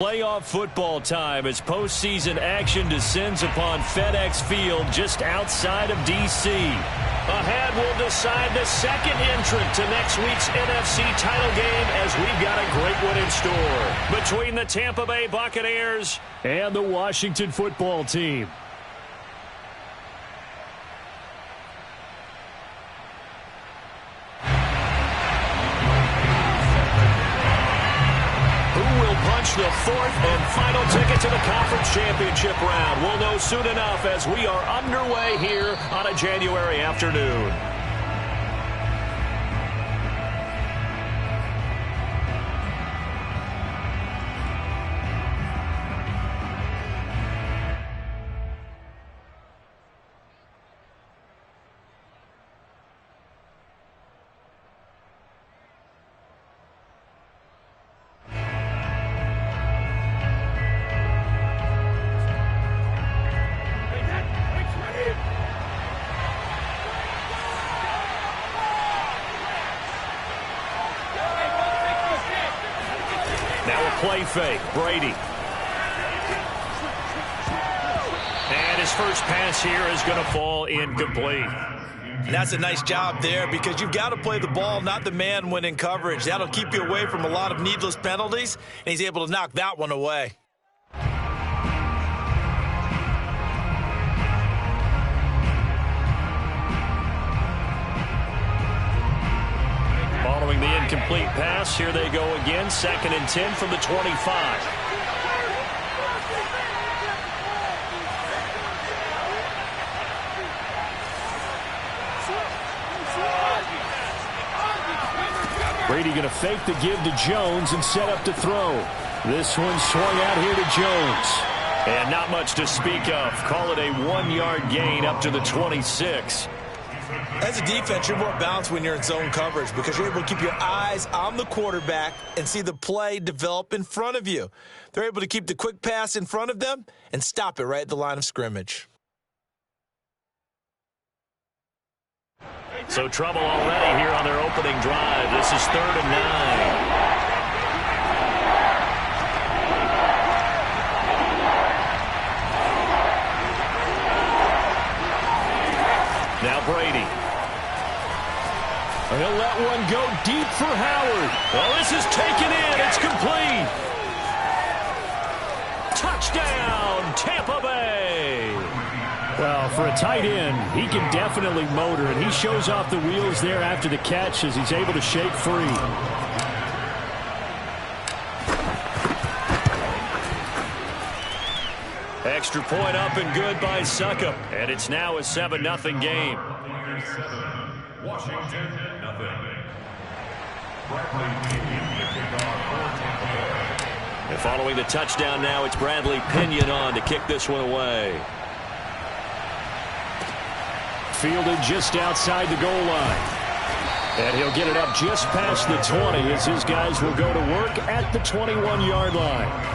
Playoff football time as postseason action descends upon FedEx Field just outside of D.C. Ahead will decide the second entrant to next week's NFC title game as we've got a great one in store between the Tampa Bay Buccaneers and the Washington football team. The fourth and final ticket to the conference championship round. We'll know soon enough as we are underway here on a January afternoon. Play fake, Brady. And his first pass here is going to fall incomplete. And that's a nice job there because you've got to play the ball, not the man when in coverage. That'll keep you away from a lot of needless penalties, and he's able to knock that one away. Following the incomplete pass, here they go again, 2nd and 10 from the 25. Brady going to fake the give to Jones and set up to throw. This one swung out here to Jones. And not much to speak of. Call it a 1-yard gain up to the 26. As a defense, you're more balanced when you're in zone coverage because you're able to keep your eyes on the quarterback and see the play develop in front of you. They're able to keep the quick pass in front of them and stop it right at the line of scrimmage. So trouble already here on their opening drive. This is 3rd and 9. Now Brady. He'll let one go deep for Howard. Well, this is taken in. It's complete. Touchdown, Tampa Bay. Well, for a tight end, he can definitely motor, and he shows off the wheels there after the catch as he's able to shake free. Extra point up and good by Succop. And it's now a 7-0 game. Washington, nothing. And following the touchdown now, it's Bradley Pinion on to kick this one away. Fielded just outside the goal line. And he'll get it up just past the 20 as his guys will go to work at the 21-yard line.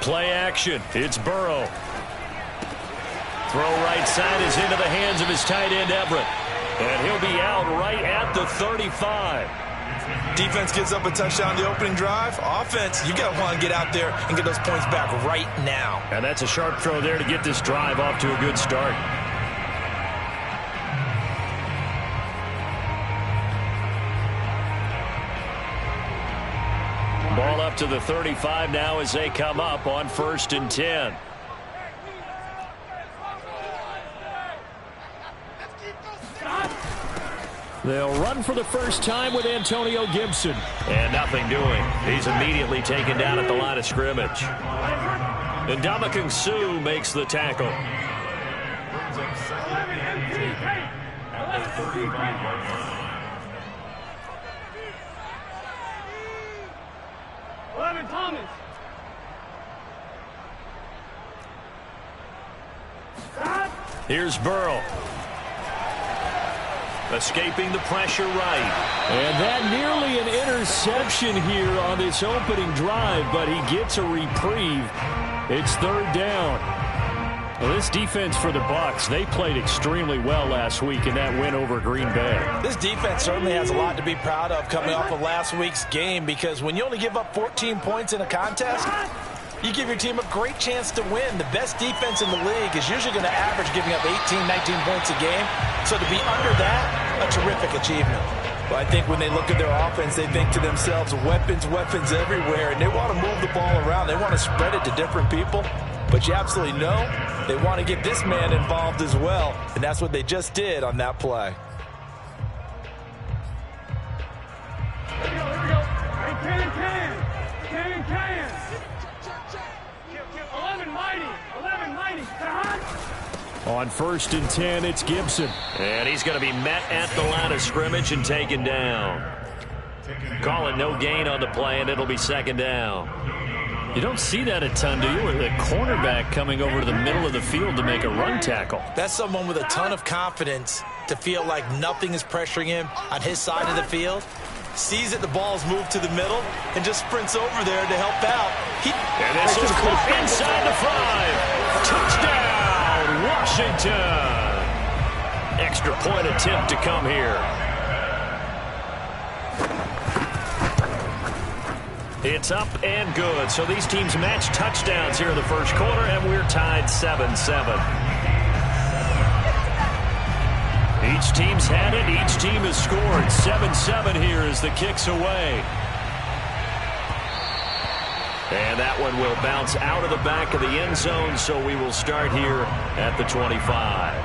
Play action. It's Burrow. Throw right side is into the hands of his tight end, Everett. And he'll be out right at the 35. Defense gives up a touchdown the opening drive. Offense, you got to want to get out there and get those points back right now. And that's a sharp throw there to get this drive off to a good start. Ball up to the 35 now as they come up on 1st and 10. They'll run for the first time with Antonio Gibson. And nothing doing. He's immediately taken down at the line of scrimmage. And Ndamukong Suh makes the tackle. 11 Thomas. Stop. Here's Burrow. Escaping the pressure right. And that nearly an interception here on this opening drive, but he gets a reprieve. It's third down. Well, this defense for the Bucs, they played extremely well last week in that win over Green Bay. This defense certainly has a lot to be proud of coming off of last week's game, because when you only give up 14 points in a contest, you give your team a great chance to win. The best defense in the league is usually going to average giving up 18, 19 points a game. So to be under that, a terrific achievement. Well, I think when they look at their offense, they think to themselves, weapons, weapons everywhere, and they want to move the ball around. They want to spread it to different people. But you absolutely know they want to get this man involved as well, and that's what they just did on that play. Here we go. Can. 11 mighty. On 1st and 10, it's Gibson. And he's going to be met at the line of scrimmage and taken down. Calling no gain on the play, and it'll be 2nd down. You don't see that a ton, do you? With a cornerback coming over to the middle of the field to make a run tackle. That's someone with a ton of confidence to feel like nothing is pressuring him on his side of the field. Sees that the ball's moved to the middle and just sprints over there to help out. And this is caught inside the 5. Touchdown, Washington. Extra point attempt to come here. It's up and good. So these teams match touchdowns here in the first quarter, and we're tied 7-7. Each team's had it. Each team has scored. 7-7 here as the kick's away. And that one will bounce out of the back of the end zone, so we will start here at the 25.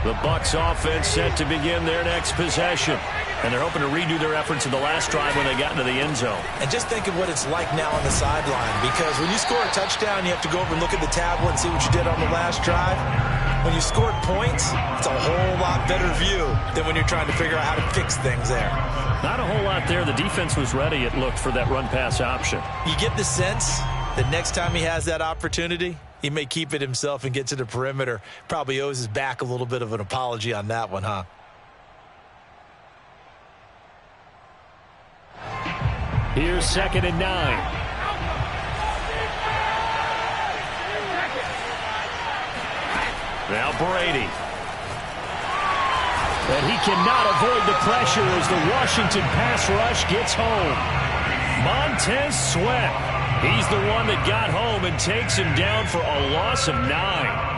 The Bucs offense set to begin their next possession. And they're hoping to redo their efforts in the last drive when they got into the end zone. And just think of what it's like now on the sideline, because when you score a touchdown, you have to go over and look at the tablet and see what you did on the last drive. When you scored points, it's a whole lot better view than when you're trying to figure out how to fix things there. Not a whole lot there. The defense was ready, it looked, for that run-pass option. You get the sense that next time he has that opportunity, he may keep it himself and get to the perimeter. Probably owes his back a little bit of an apology on that one, huh? Here's 2nd and 9. Now Brady. And he cannot avoid the pressure as the Washington pass rush gets home. Montez Sweat. He's the one that got home and takes him down for a loss of 9.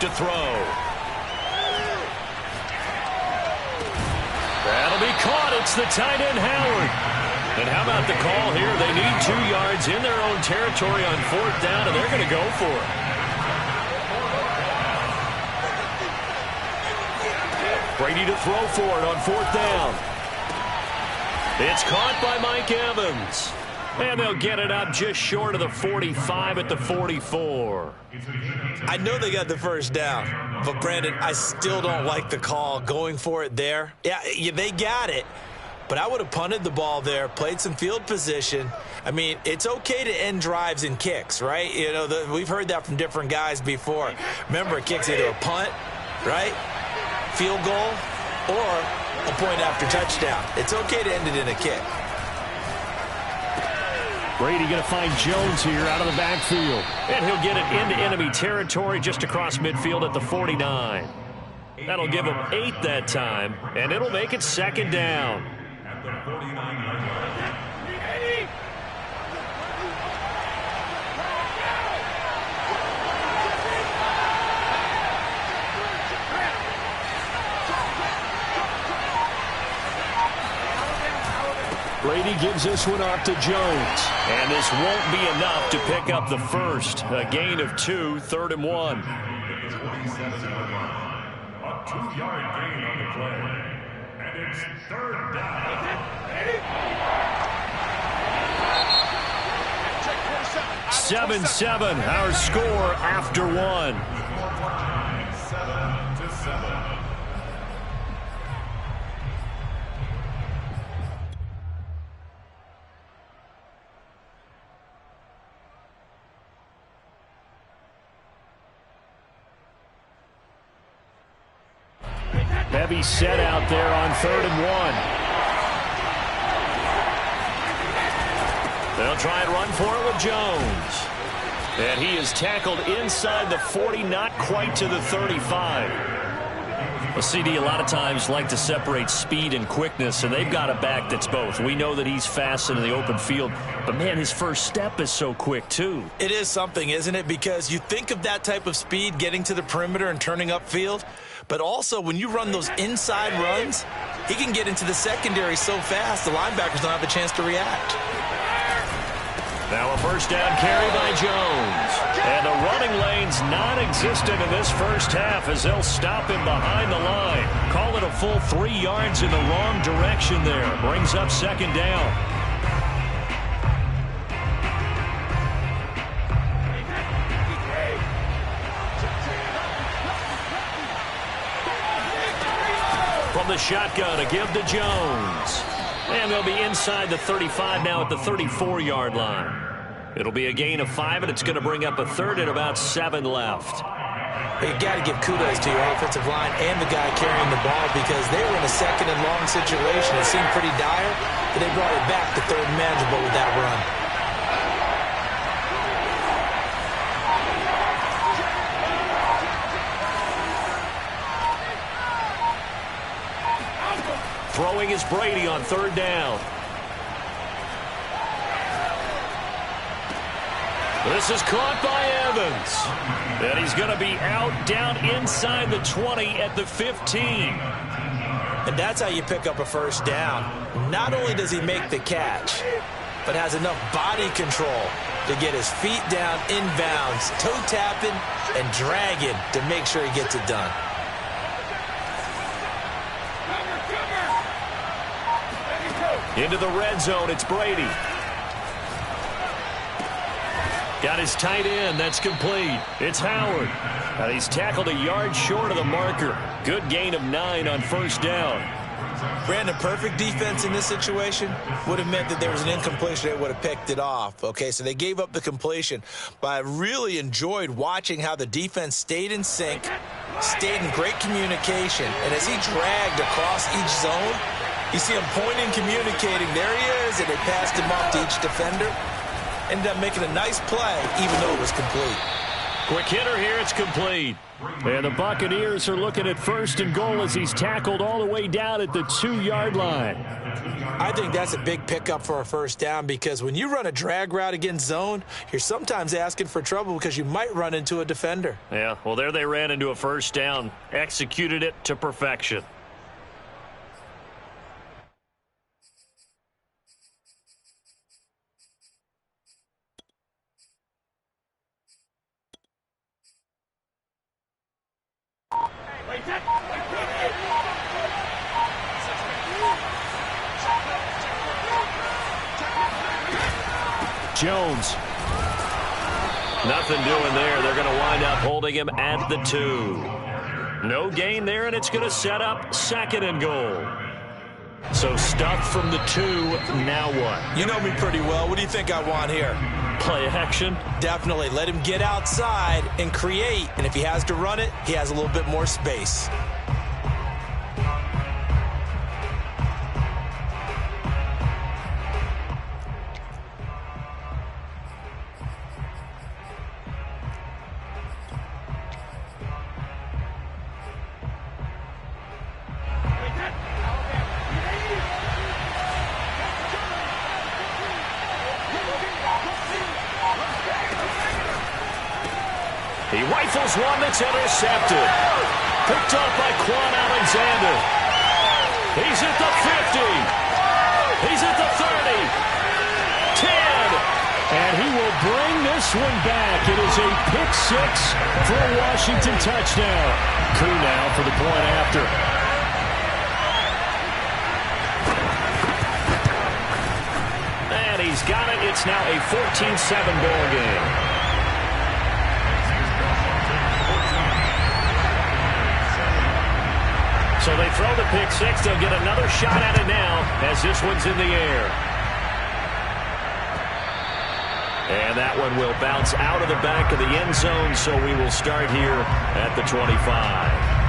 To throw. That'll be caught. It's the tight end, Howard. And how about the call here? They need 2 yards in their own territory on 4th down, and they're going to go for it. Brady to throw for it on 4th down. It's caught by Mike Evans. And they'll get it up just short of the 45 at the 44. I know they got the first down, but Brandon, I still don't like the call going for it there. Yeah, they got it, but I would have punted the ball there, played some field position. I mean, it's okay to end drives and kicks, right? You know, we've heard that from different guys before. Remember, a kick's either a punt, right, field goal, or a point after touchdown. It's okay to end it in a kick. Brady going to find Jones here out of the backfield. And he'll get it into enemy territory just across midfield at the 49. That'll give him 8 that time, and it'll make it 2nd down. At the 49-yard line. Brady gives this one off to Jones. And this won't be enough to pick up the first. A gain of 2, 3rd and 1. A 2-yard gain on the play. And it's 3rd down. 7-7, our score after one. 7-7. Heavy set out there on 3rd and 1. They'll try and run for it with Jones. And he is tackled inside the 40, not quite to the 35. Well, CD, a lot of times like to separate speed and quickness, and they've got a back that's both. We know that he's fast in the open field, but, man, his first step is so quick, too. It is something, isn't it? Because you think of that type of speed getting to the perimeter and turning upfield, but also when you run those inside runs, he can get into the secondary so fast the linebackers don't have a chance to react. Now a first down carry by Jones. And the running lane's non-existent in this first half as they'll stop him behind the line. Call it a full 3 yards in the wrong direction there. Brings up 2nd down. From the shotgun, a give to Jones. And they'll be inside the 35 now at the 34-yard line. It'll be a gain of 5, and it's going to bring up a 3rd and about 7 left. You got to give kudos to your offensive line and the guy carrying the ball because they were in a 2nd and long situation. It seemed pretty dire, but they brought it back to 3rd and manageable with that run. Throwing is Brady on 3rd down. This is caught by Evans. And he's going to be out down inside the 20 at the 15. And that's how you pick up a first down. Not only does he make the catch, but has enough body control to get his feet down inbounds, toe tapping and dragging to make sure he gets it done. Into the red zone, it's Brady. Got his tight end, that's complete. It's Howard. And he's tackled a yard short of the marker. Good gain of 9 on first down. Brandon, perfect defense in this situation would have meant that there was an incompletion. They would have picked it off. Okay, so they gave up the completion. But I really enjoyed watching how the defense stayed in sync, stayed in great communication. And as he dragged across each zone, you see him pointing, communicating. There he is, and they passed him off to each defender. Ended up making a nice play, even though it was complete. Quick hitter here, it's complete. And the Buccaneers are looking at 1st and goal as he's tackled all the way down at the 2-yard line. I think that's a big pickup for a first down because when you run a drag route against zone, you're sometimes asking for trouble because you might run into a defender. Yeah, well, there they ran into a first down, executed it to perfection. Jones. Nothing doing there. They're going to wind up holding him at the 2. No gain there, and it's going to set up 2nd and goal. So stuff from the 2. Now what? You know me pretty well. What do you think I want here? Play action? Definitely. Let him get outside and create. And if he has to run it, he has a little bit more space. He rifles one that's intercepted. Picked up by Quan Alexander. He's at the 50. He's at the 30. 10. And he will bring this one back. It is a pick-6 for a Washington touchdown. Koo now for the point after. And he's got it. It's now a 14-7 ball game. So they throw the pick six. They'll get another shot at it now as this one's in the air. And that one will bounce out of the back of the end zone, so we will start here at the 25.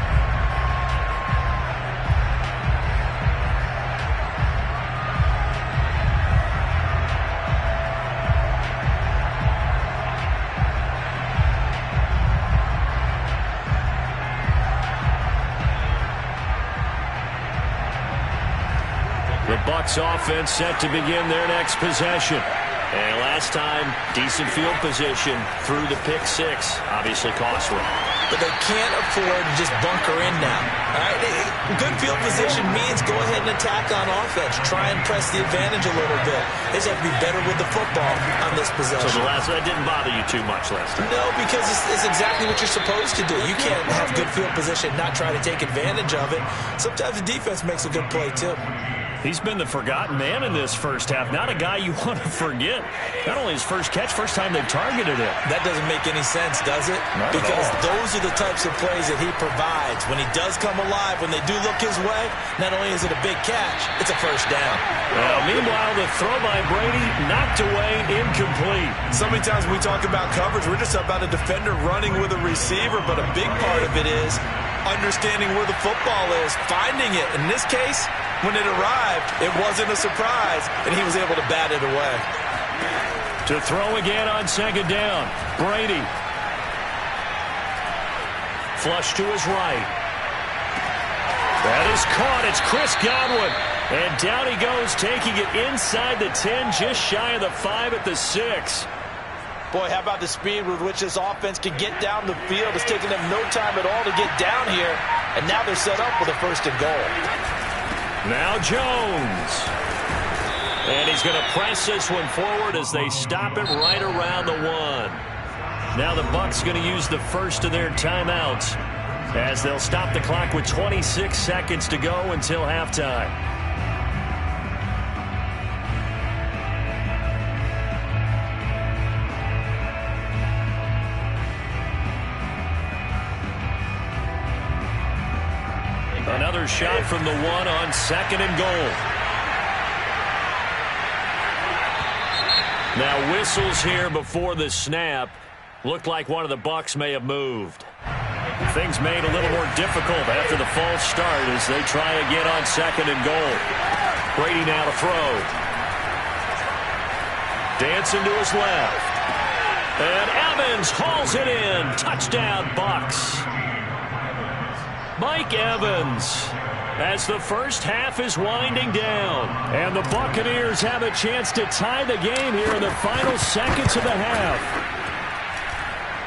The Bucs offense set to begin their next possession. And last time, decent field position through the pick six. Obviously costly. But they can't afford to just bunker in now. All right? Good field position means go ahead and attack on offense. Try and press the advantage a little bit. They just have to be better with the football on this possession. So that didn't bother you too much last time? No, because it's exactly what you're supposed to do. You can't have good field position and not try to take advantage of it. Sometimes the defense makes a good play, too. He's been the forgotten man in this first half. Not a guy you want to forget. Not only his first catch, first time they've targeted him. That doesn't make any sense, does it? Not because at all. Those are the types of plays that he provides. When he does come alive, when they do look his way, not only is it a big catch, it's a first down. Well, meanwhile, the throw by Brady knocked away, incomplete. So many times when we talk about coverage, we're just about a defender running with a receiver, but a big part of it is understanding where the football is, finding it. In this case, when it arrived, it wasn't a surprise, and he was able to bat it away. To throw again on second down, Brady. Flush to his right. That is caught. It's Chris Godwin. And down he goes, taking it inside the 10, just shy of the 5 at the 6. Boy, how about the speed with which this offense can get down the field? It's taking them no time at all to get down here, and now they're set up with a first and goal. Now Jones. And he's going to press this one forward as they stop it right around the 1. Now the Bucs going to use the first of their timeouts as they'll stop the clock with 26 seconds to go until halftime. Another shot from the 1 on second and goal. Now whistles here before the snap. Looked like one of the Bucs may have moved. Things made a little more difficult after the false start as they try again on second and goal. Brady now to throw. Dancing to his left. And Evans hauls it in. Touchdown, Bucs. Mike Evans, as the first half is winding down. And the Buccaneers have a chance to tie the game here in the final seconds of the half.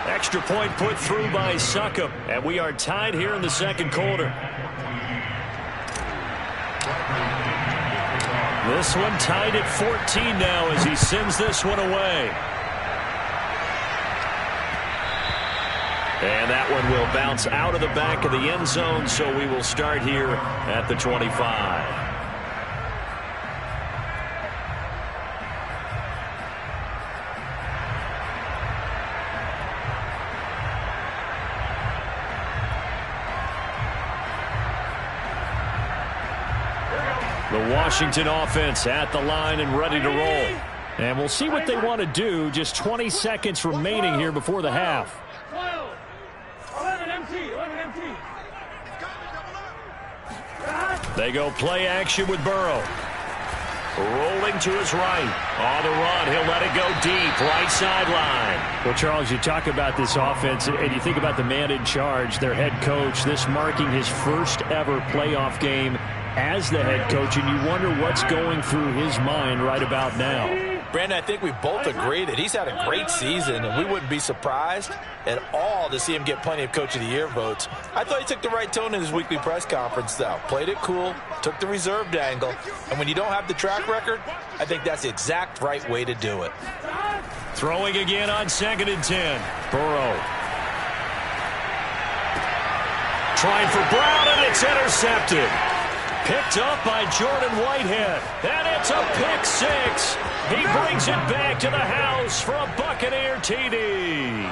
Extra point put through by Succop, and we are tied here in the second quarter. This one tied at 14 now as he sends this one away. And that one will bounce out of the back of the end zone, so we will start here at the 25. The Washington offense at the line and ready to roll. And we'll see what they want to do. Just 20 seconds remaining here before the half. They go play action with Burrow. Rolling to his right. On the run, he'll let it go deep. Right sideline. Well, Charles, you talk about this offense, and you think about the man in charge, their head coach, this marking his first ever playoff game as the head coach, and you wonder what's going through his mind right about now. Brandon, I think we both agree that he's had a great season, and we wouldn't be surprised at all to see him get plenty of Coach of the Year votes. I thought he took the right tone in his weekly press conference, though. Played it cool, took the reserved angle, and when you don't have the track record, I think that's the exact right way to do it. Throwing again on second and 10. Burrow. Trying for Brown, and it's intercepted. Picked up by Jordan Whitehead. And it's a pick six. He brings it back to the house for a Buccaneer TD.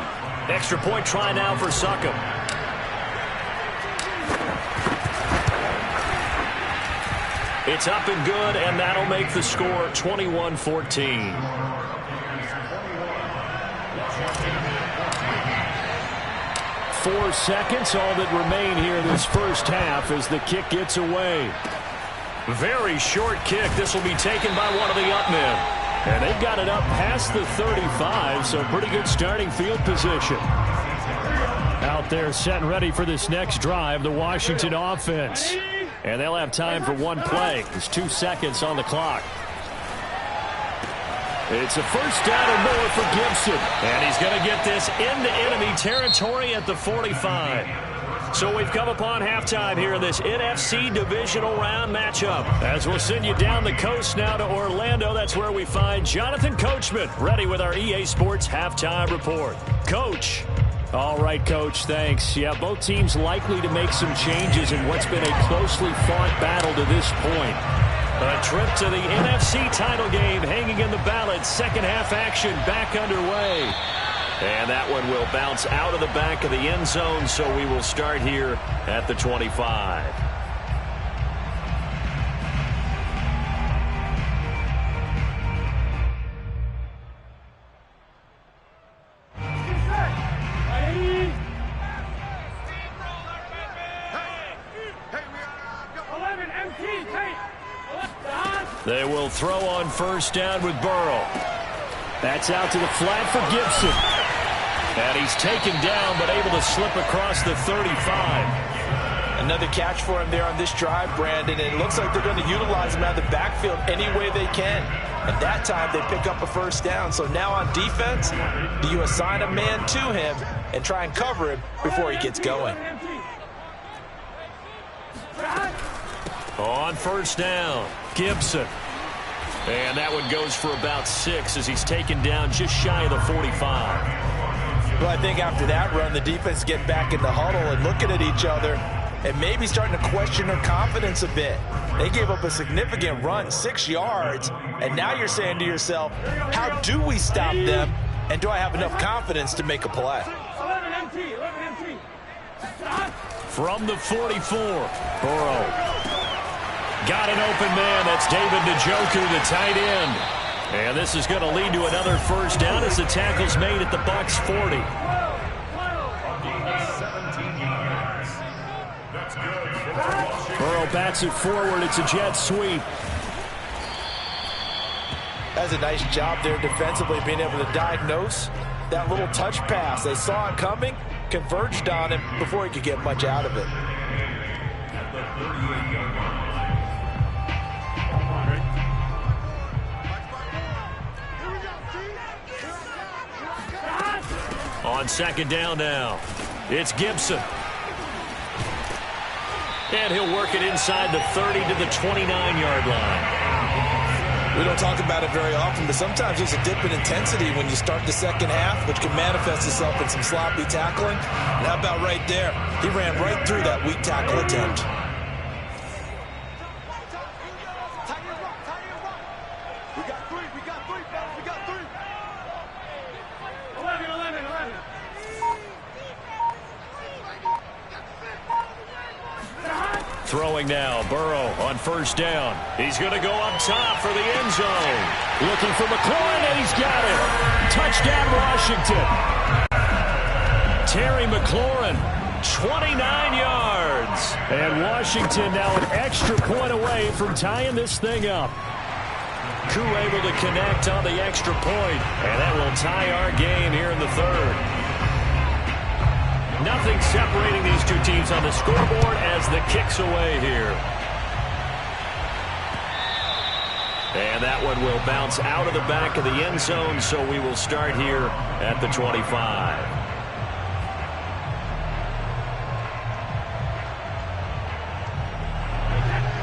Extra point try now for Succop. It's up and good, and that'll make the score 21-14. 4 seconds, all that remain here this first half as the kick gets away. Very short kick. This will be taken by one of the up men. And they've got it up past the 35, so pretty good starting field position. Out there set and ready for this next drive, the Washington offense. And they'll have time for one play. There's 2 seconds on the clock. It's a first down or more for Gibson. And he's going to get this into enemy territory at the 45. So we've come upon halftime here in this NFC divisional round matchup. As we'll send you down the coast now to Orlando, that's where we find Jonathan Coachman, ready with our EA Sports halftime report. Coach. All right, Coach, thanks. Yeah, both teams likely to make some changes in what's been a closely fought battle to this point. A trip to the NFC title game hanging in the balance. Second half action back underway. And that one will bounce out of the back of the end zone, so we will start here at the 25. They will throw on first down with Burrow. That's out to the flat for Gibson. And he's taken down but able to slip across the 35. Another catch for him there on this drive, Brandon. And it looks like they're going to utilize him out of the backfield any way they can. And that time they pick up a first down. So now on defense, do you assign a man to him and try and cover him before he gets going? On first down, Gibson. And that one goes for about 6 as he's taken down just shy of the 45. Well, I think after that run, the defense get back in the huddle and looking at each other and maybe starting to question their confidence a bit. They gave up a significant run, 6 yards, and now you're saying to yourself, how do we stop them, and do I have enough confidence to make a play? From the 44, Burrow. Got an open man. That's David Njoku, the tight end. And this is going to lead to another first down as the tackle's made at the Bucs 40. Burrow bats it forward. It's a jet sweep. That's a nice job there defensively, being able to diagnose that little touch pass. They saw it coming, converged on him before he could get much out of it. On second down now, it's Gibson. And he'll work it inside the 30 to the 29-yard line. We don't talk about it very often, but sometimes there's a dip in intensity when you start the second half, which can manifest itself in some sloppy tackling. And how about right there? He ran right through that weak tackle attempt. Throwing now, Burrow on first down. He's going to go up top for the end zone. Looking for McLaurin, and he's got it. Touchdown, Washington. Terry McLaurin, 29 yards. And Washington now an extra point away from tying this thing up. Koo able to connect on the extra point, and that will tie our game here in the third. Nothing separating these two teams on the scoreboard as the kick's away here. And that one will bounce out of the back of the end zone, so we will start here at the 25.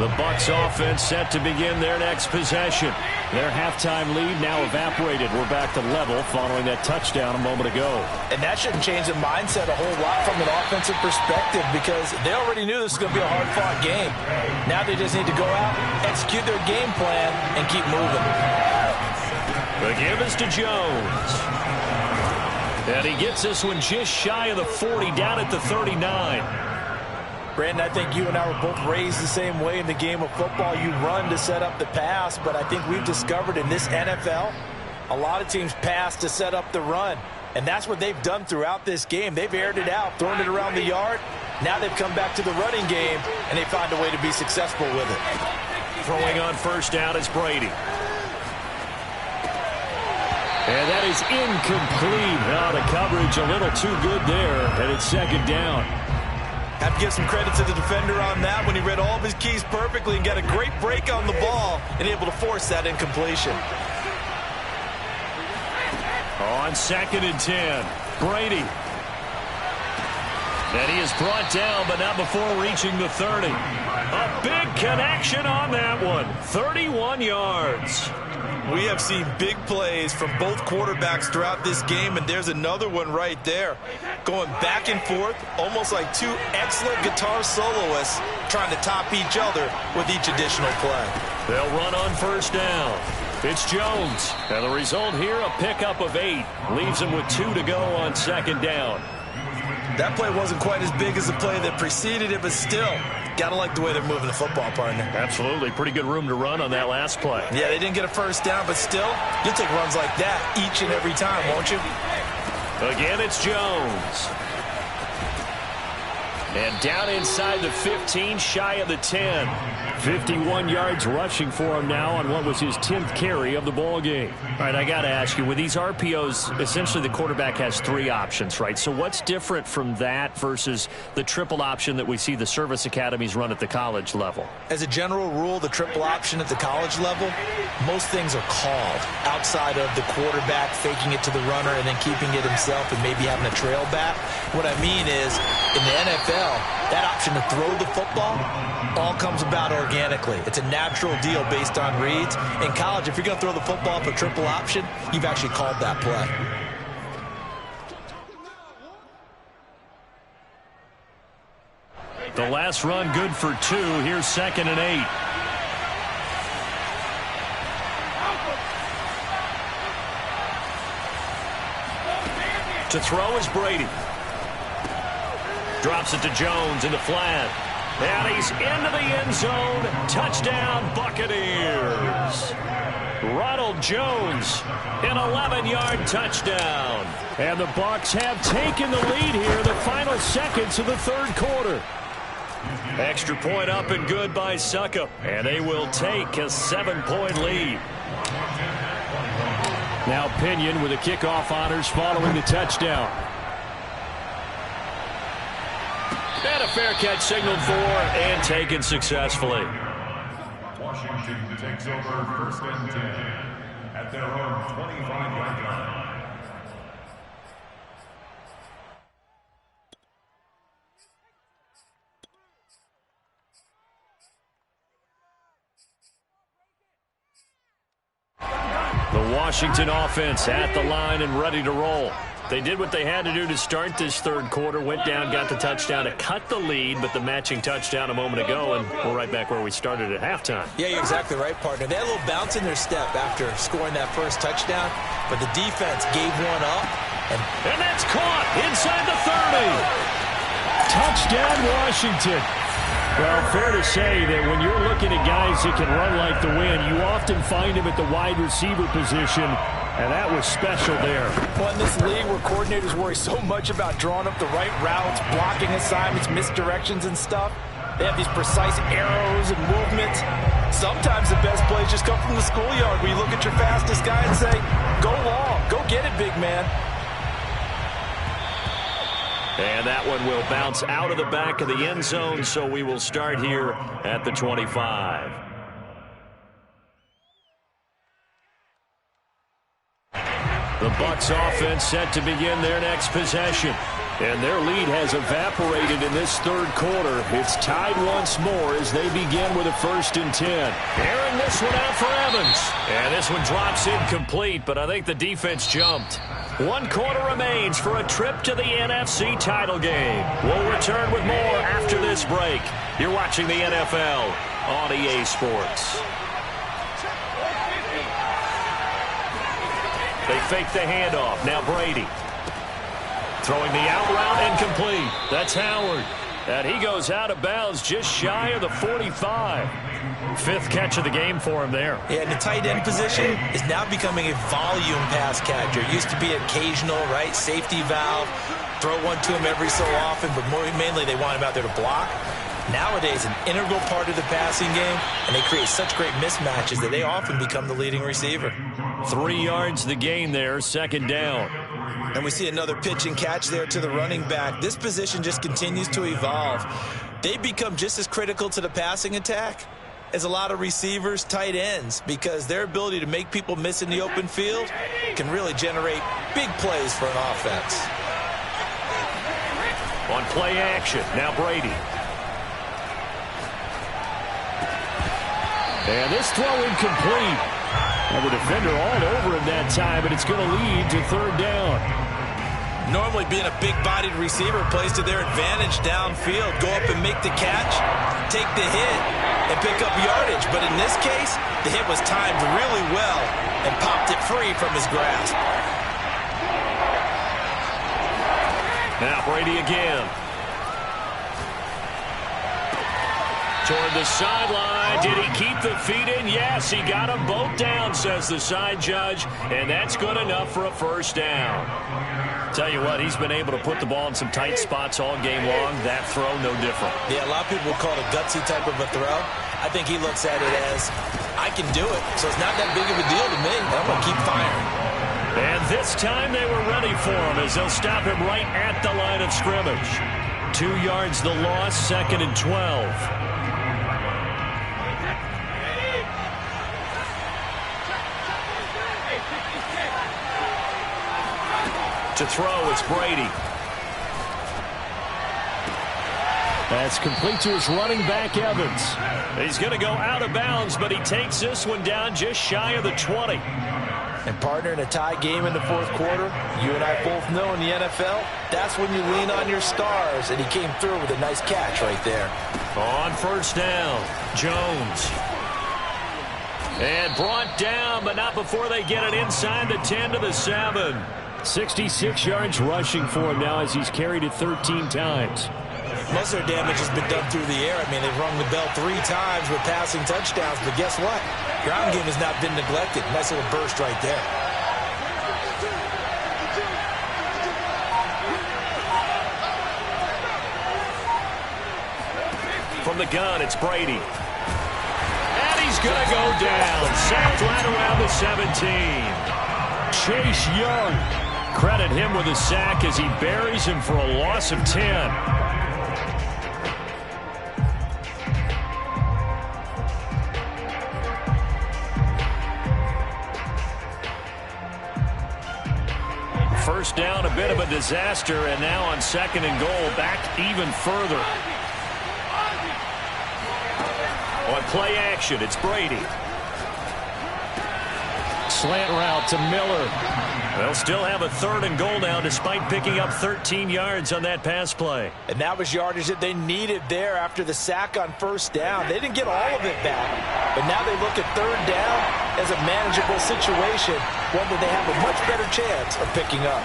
The Bucs offense set to begin their next possession. Their halftime lead now evaporated. We're back to level following that touchdown a moment ago. And that shouldn't change the mindset a whole lot from an offensive perspective because they already knew this was going to be a hard-fought game. Now they just need to go out, execute their game plan, and keep moving. The give is to Jones. And he gets this one just shy of the 40, down at the 39. Brandon, I think you and I were both raised the same way in the game of football. You run to set up the pass, but I think we've discovered in this NFL, a lot of teams pass to set up the run. And that's what they've done throughout this game. They've aired it out, thrown it around the yard. Now they've come back to the running game, and they find a way to be successful with it. Throwing on first down is Brady. And that is incomplete. Oh, the coverage a little too good there, and it's second down. Have to give some credit to the defender on that when he read all of his keys perfectly and got a great break on the ball and able to force that incompletion. On 2nd and 10, Brady. And he is brought down, but not before reaching the 30. A big connection on that one. 31 yards. We have seen big plays from both quarterbacks throughout this game, and there's another one right there. Going back and forth, almost like two excellent guitar soloists trying to top each other with each additional play. They'll run on first down. It's Jones. And the result here, a pickup of 8. Leaves him with 2 to go on second down. That play wasn't quite as big as the play that preceded it, but still, gotta like the way they're moving the football, partner. Absolutely. Pretty good room to run on that last play. Yeah, they didn't get a first down, but still, you'll take runs like that each and every time, won't you? Again, it's Jones. And down inside the 15, shy of the 10. 51 yards rushing for him now on what was his 10th carry of the ball game. All right, I got to ask you, with these RPOs, essentially the quarterback has 3 options, right? So what's different from that versus the triple option that we see the service academies run at the college level? As a general rule, the triple option at the college level, most things are called outside of the quarterback faking it to the runner and then keeping it himself and maybe having a trail back. What I mean is, in the NFL, that option to throw the football all comes about organically. It's a natural deal based on reads. In college, if you're going to throw the football for triple option, you've actually called that play. The last run good for 2. Here's 2nd and 8. To throw is Brady. Drops it to Jones in the flat. And he's into the end zone. Touchdown, Buccaneers. Ronald Jones, an 11-yard touchdown. And the Bucs have taken the lead here in the final seconds of the third quarter. Extra point up and good by Suckup. And they will take a 7-point lead. Now Pinion with the kickoff honors following the touchdown. And a fair catch signaled for and taken successfully. Washington takes over 1st and 10 at their own 25-yard line. The Washington offense at the line and ready to roll. They did what they had to do to start this third quarter, went down, got the touchdown to cut the lead, but the matching touchdown a moment ago, and we're right back where we started at halftime. Yeah, you're exactly right, partner. They had a little bounce in their step after scoring that first touchdown, but the defense gave one up. And that's caught inside the 30. Touchdown, Washington. Well, fair to say that when you're looking at guys that can run like the wind, you often find them at the wide receiver position, and that was special there. Well, in this league where coordinators worry so much about drawing up the right routes, blocking assignments, misdirections and stuff, they have these precise arrows and movements. Sometimes the best plays just come from the schoolyard where you look at your fastest guy and say, go long, go get it, big man. And that one will bounce out of the back of the end zone, so we will start here at the 25. The Bucs offense set to begin their next possession. And their lead has evaporated in this third quarter. It's tied once more as they begin with a 1st and 10. Airing this one out for Evans. And this one drops incomplete, but I think the defense jumped. 1 quarter remains for a trip to the NFC title game. We'll return with more after this break. You're watching the NFL on EA Sports. They fake the handoff. Now Brady. Throwing the out route incomplete. That's Howard. And he goes out of bounds just shy of the 45. 5th catch of the game for him there. Yeah, and the tight end position is now becoming a volume pass catcher. It used to be occasional, right? Safety valve. Throw one to him every so often, but mainly they want him out there to block. Nowadays, an integral part of the passing game, and they create such great mismatches that they often become the leading receiver. 3 yards the gain there, 2nd down. And we see another pitch and catch there to the running back. This position just continues to evolve. They become just as critical to the passing attack as a lot of receivers, tight ends, because their ability to make people miss in the open field can really generate big plays for an offense. On play action, now Brady. And this throw incomplete. And the defender all over him that time, but it's going to lead to 3rd down. Normally being a big-bodied receiver plays to their advantage downfield. Go up and make the catch, take the hit, and pick up yardage. But in this case, the hit was timed really well and popped it free from his grasp. Now Brady again. Toward the sideline. Did he keep the feet in? Yes, he got them both down, says the side judge. And that's good enough for a 1st down. Tell you what, he's been able to put the ball in some tight spots all game long. That throw, no different. Yeah, a lot of people will call it a gutsy type of a throw. I think he looks at it as, I can do it, so it's not that big of a deal to me. I'm going to keep firing. And this time they were ready for him as they'll stop him right at the line of scrimmage. 2 yards the loss, 2nd and 12. To throw, it's Brady. That's complete to his running back, Evans. He's going to go out of bounds, but he takes this one down just shy of the 20. And partner, in a tie game in the 4th quarter, you and I both know in the NFL, that's when you lean on your stars, and he came through with a nice catch right there. On 1st down, Jones. And brought down, but not before they get it inside the 10 to the 7. 66 yards rushing for him now as he's carried it 13 times. Most of their damage has been done through the air. I mean, they've rung the bell 3 times with passing touchdowns, but guess what? Ground game has not been neglected. Nice little burst right there. From the gun, it's Brady. And he's going to go down. Sacked right around the 17. Chase Young. Credit him with a sack as he buries him for a loss of 10. First down, a bit of a disaster, and now on 2nd and goal, back even further. On play action, it's Brady. Slant route to Miller. They'll still have a 3rd and goal now despite picking up 13 yards on that pass play. And that was yardage that they needed there after the sack on 1st down. They didn't get all of it back, but now they look at 3rd down as a manageable situation, one that they have a much better chance of picking up.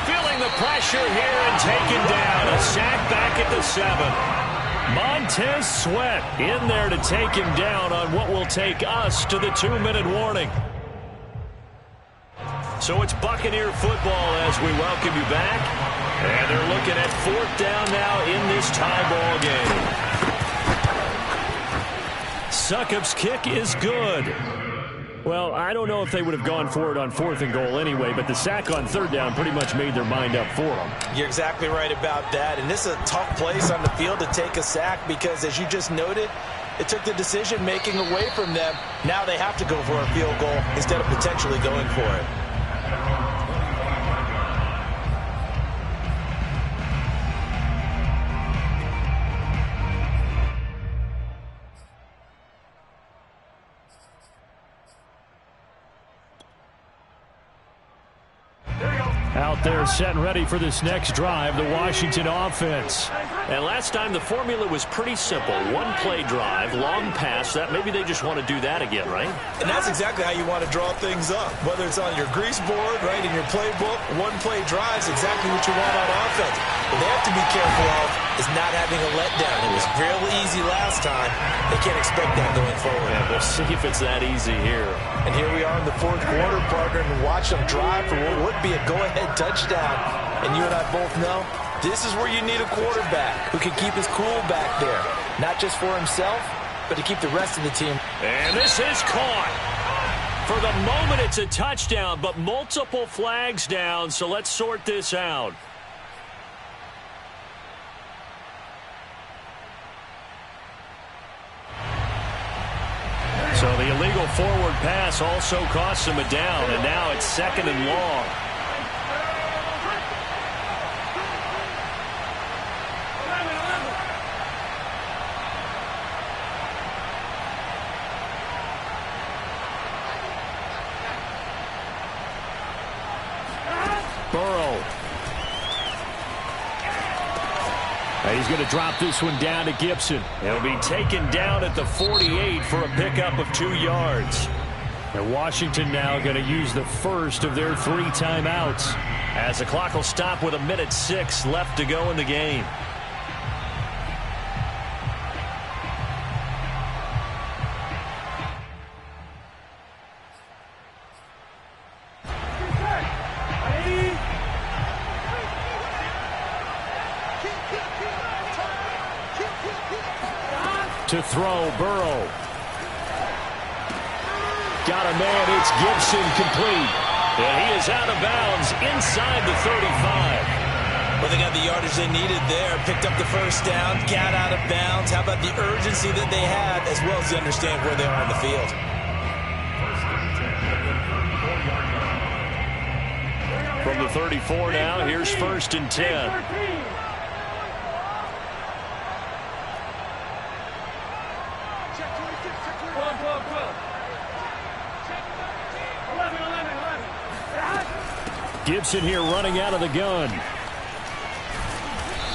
Feeling the pressure here and taken down. A sack back at the 7. Montez Sweat in there to take him down on what will take us to the 2-minute warning. So it's Buccaneer football as we welcome you back. And they're looking at 4th down now in this tie ball game. Succop's kick is good. Well, I don't know if they would have gone for it on 4th and goal anyway, but the sack on 3rd down pretty much made their mind up for them. You're exactly right about that. And this is a tough place on the field to take a sack because, as you just noted, it took the decision-making away from them. Now they have to go for a field goal instead of potentially going for it. there setting ready for this next drive, the Washington offense. And last time the formula was pretty simple. One play drive, long pass. That maybe they just want to do that again, right? And that's exactly how you want to draw things up. Whether it's on your grease board, right, in your playbook, one play drive is exactly what you want on offense. What they have to be careful of is not having a letdown. It was real easy last time. They can't expect that going forward. Yeah, we'll see if it's that easy here. And here we are in the fourth quarter, partner, and watch them drive for what would be a go-ahead touchdown. And you and I both know this is where you need a quarterback who can keep his cool back there. Not just for himself, but to keep the rest of the team. And this is caught. For the moment, it's a touchdown, but multiple flags down, so let's sort this out. So the illegal forward pass also costs him a down, and now it's 2nd and long. He's going to drop this one down to Gibson. He'll be taken down at the 48 for a pickup of 2 yards. And Washington now going to use the first of their 3 timeouts, as the clock will stop with 1:06 left to go in the game. To throw, Burrow. Got a man, it's Gibson, complete. And he is out of bounds inside the 35. Well, they got the yardage they needed there. Picked up the first down, got out of bounds. How about the urgency that they had, as well as to understand where they are on the field? From the 34 now, here's 1st and 10. Gibson here running out of the gun.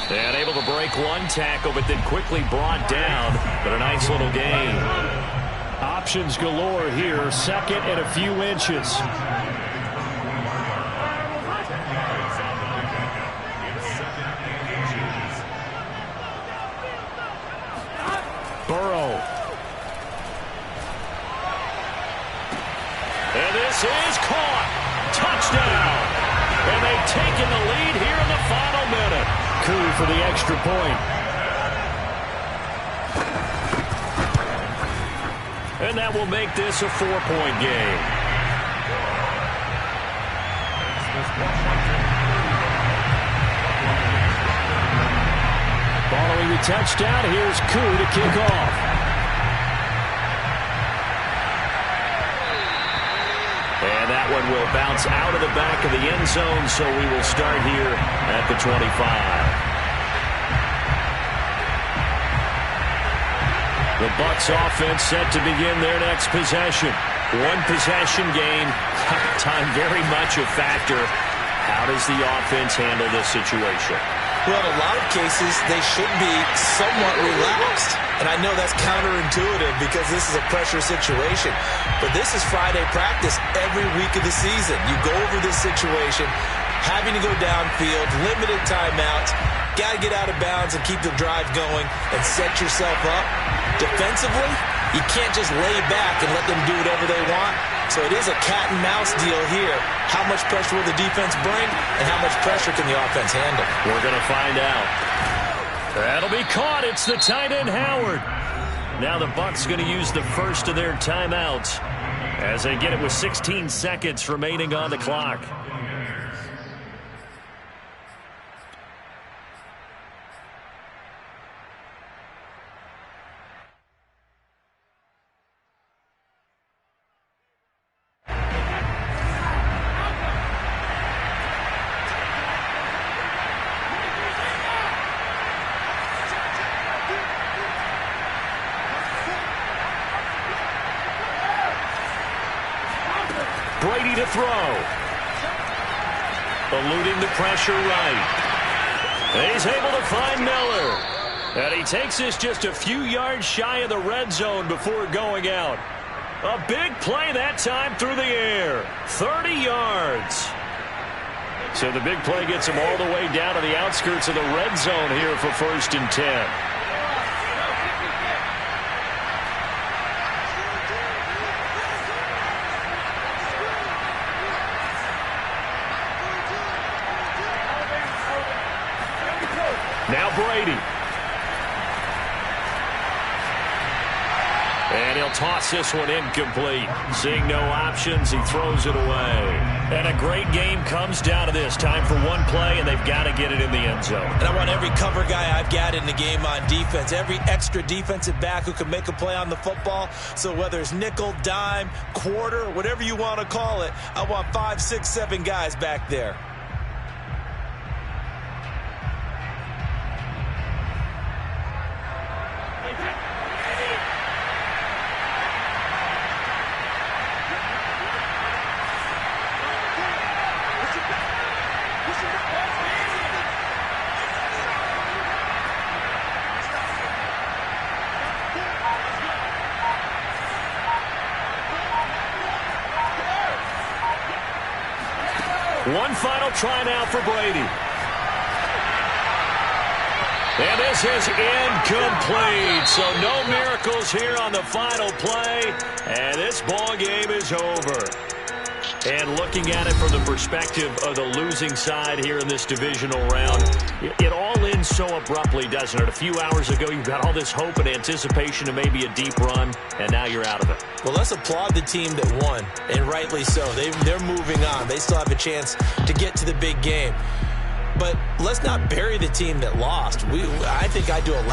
And able to break one tackle, but then quickly brought down. But a nice little gain. Options galore here. 2nd and a few inches. Burrow. And this is caught. Touchdown. And they've taken the lead here in the final minute. Coup for the extra point. And that will make this a 4-point game. Following the touchdown, here's Coup to kick off. And that one will bounce out of the back of the end zone, so we will start here at the 25. The Bucs offense set to begin their next possession. One possession game. Time very much a factor. How does the offense handle this situation? Well, in a lot of cases, they should be somewhat relaxed. And I know that's counterintuitive because this is a pressure situation. But this is Friday practice every week of the season. You go over this situation, having to go downfield, limited timeouts, got to get out of bounds and keep the drive going and set yourself up. Defensively, you can't just lay back and let them do whatever they want. So it is a cat and mouse deal here. How much pressure will the defense bring, and how much pressure can the offense handle? We're going to find out. That'll be caught. It's the tight end, Howard. Now the Bucs going to use the first of their timeouts as they get it with 16 seconds remaining on the clock. Brady to throw. Eluding the pressure right. And he's able to find Miller. And he takes this just a few yards shy of the red zone before going out. A big play that time through the air. 30 yards. So the big play gets him all the way down to the outskirts of the red zone here for 1st and 10. Now Brady. And he'll toss this one incomplete. Seeing no options, he throws it away. And a great game comes down to this. Time for one play, and they've got to get it in the end zone. And I want every cover guy I've got in the game on defense, every extra defensive back who can make a play on the football. So whether it's nickel, dime, quarter, whatever you want to call it, I want 5, 6, 7 guys back there. One final try now for Brady. And this is incomplete. So no miracles here on the final play. And this ball game is over. And looking at it from the perspective of the losing side here in this divisional round, it all ends so abruptly, doesn't it? A few hours ago, you've got all this hope and anticipation of maybe a deep run, and now you're out of it. Well, let's applaud the team that won, and rightly so. They're moving on. They still have a chance to get to the big game. But let's not bury the team that lost. I think I do a lot.